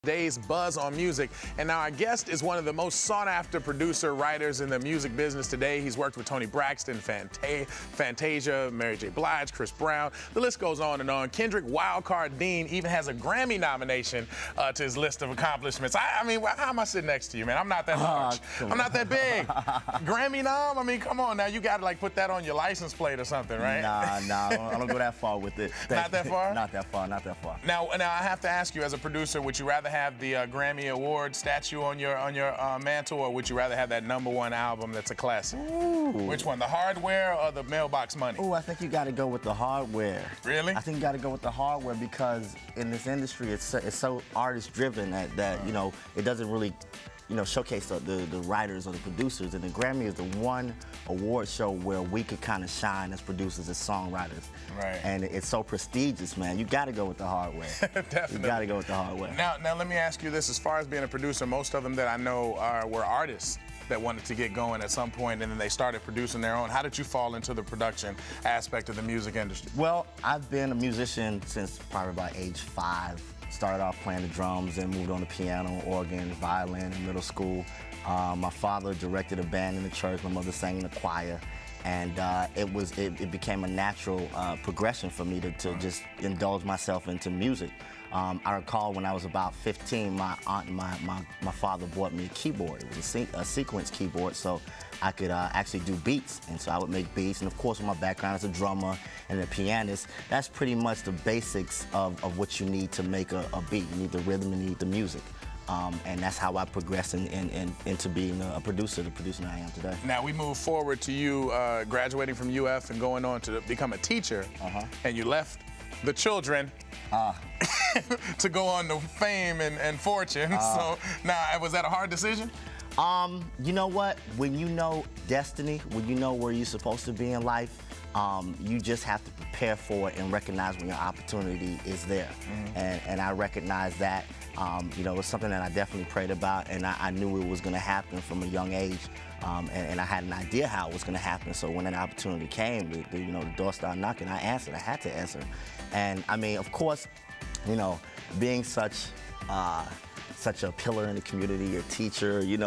Today's Buzz on Music, and now our guest is one of the most sought-after producer writers in the music business today. He's worked with Toni Braxton, Fantasia, Mary J. Blige, Chris Brown. The list goes on and on. Kendrick Wyldcard Dean even has a Grammy nomination to his list of accomplishments. I mean, how am I sitting next to you, man? I'm not that large. I'm not that big. Grammy nom? I mean, come on now. You got to like put that on your license plate or something, right? Nah, I don't go that far with it. Not that far? Not that far. Now I have to ask you, as a producer, would you rather have the Grammy Award statue on your mantle, or would you rather have that #1 album that's a classic? Ooh. Which one, the hardware or the mailbox money? Ooh, I think you got to go with the hardware. Really? I think you got to go with the hardware because in this industry, it's so artist-driven that you know, it doesn't really showcase the writers or the producers, and the Grammy is the one award show where we could kind of shine as producers, as songwriters. Right. And it's so prestigious, man. You got to go with the hardware. Definitely. You got to go with the hardware. Now let me ask you this: as far as being a producer, most of them that I know were artists that wanted to get going at some point, and then they started producing their own. How did you fall into the production aspect of the music industry? Well, I've been a musician since probably about age 5. Started off playing the drums and moved on to piano, organ, violin in middle school. My father directed a band in the church. My mother sang in the choir. And it became a natural progression for me to just indulge myself into music. I recall when I was about 15, my aunt and my father bought me a keyboard. It was a sequence keyboard, so I could actually do beats. And so I would make beats. And of course, with my background as a drummer and a pianist, that's pretty much the basics of what you need to make a beat. You need the rhythm, you need the music. And that's how I progressed into being a producer, the producer I am today. Now we move forward to you graduating from UF and going on to become a teacher, and you left the children to go on to fame and fortune. So now, was that a hard decision? You know what? When you know destiny, when you know where you're supposed to be in life, you just have to prepare for it and recognize when your opportunity is there. And I recognize that. It was something that I definitely prayed about, and I knew it was going to happen from a young age, and I had an idea how it was going to happen. So when that opportunity came, the door started knocking. I answered. I had to answer. And I mean, of course, being such a pillar in the community, a teacher, you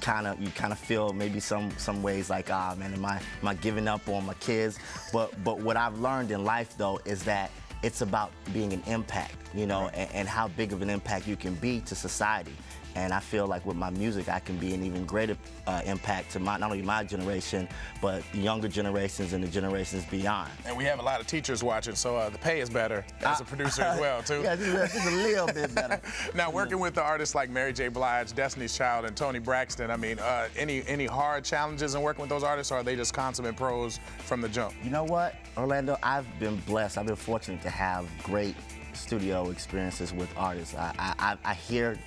kind of feel maybe some ways like, man, am I giving up on my kids? But what I've learned in life though is that it's about being an impact, and how big of an impact you can be to society. And I feel like with my music, I can be an even greater impact to not only my generation, but the younger generations and the generations beyond. And we have a lot of teachers watching, so the pay is better as a producer as well, too. Yeah, just a little bit better. Now, working with the artists like Mary J. Blige, Destiny's Child, and Toni Braxton, I mean, any hard challenges in working with those artists, or are they just consummate pros from the jump? You know what, Orlando? I've been blessed. I've been fortunate to have great studio experiences with artists. I hear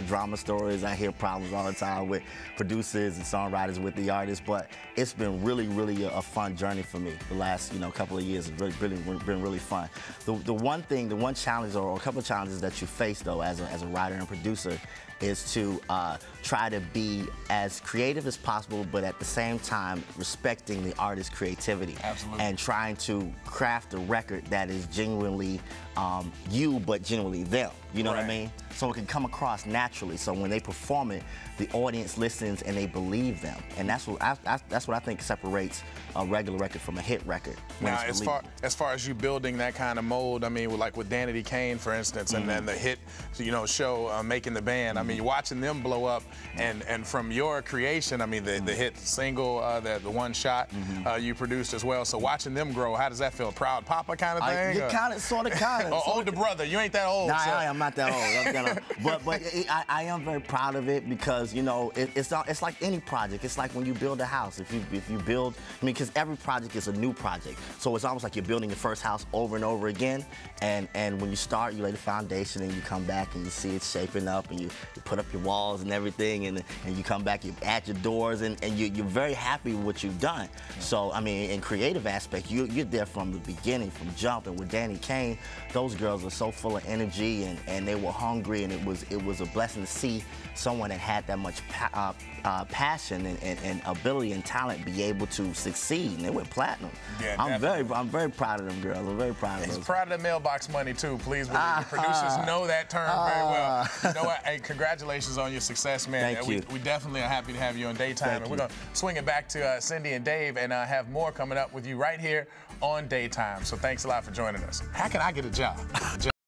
drama stories, I hear problems all the time with producers and songwriters with the artists, but it's been really a fun journey for me. The last couple of years has really been really fun. The one challenge or a couple of challenges that you face though as a writer and producer is to try to be as creative as possible, but at the same time respecting the artist's creativity. Absolutely. And trying to craft a record that is genuinely you, but genuinely them. You know what I mean? So it can come across naturally. So when they perform it, the audience listens and they believe them. And that's what I think separates a regular record from a hit record. Now, as far as you building that kind of mold, I mean, like with Danity Kane, for instance, and then the hit, show Making the Band. I mean, watching them blow up, and from your creation, I mean, the hit single, the one shot you produced as well. So watching them grow, how does that feel? Proud papa kind of thing? Sort of. Or older brother? You ain't that old. Nah, so. I'm not that old. But I am very proud of it because it's like any project. It's like when you build a house. If you build, because every project is a new project. So it's almost like you're building your first house over and over again. And when you start, you lay the foundation, and you come back and you see it shaping up, and you put up your walls and everything, and you come back, you add your doors, and you're very happy with what you've done. So I mean, in creative aspect, you're there from the beginning, from jump. And with Danity Kane, those girls are so full of energy, and they were hungry. degree, and it was a blessing to see someone that had that much passion and ability and talent be able to succeed, and they went platinum. Yeah, I'm very proud of them girls. I'm very proud of them. He's proud of the mailbox money too. Please believe the producers know that term very well. You know what? Hey, congratulations on your success, man. Thank you. We definitely are happy to have you on Daytime, and we're gonna swing it back to Cindy and Dave, and have more coming up with you right here on Daytime. So thanks a lot for joining us. How can I get a job?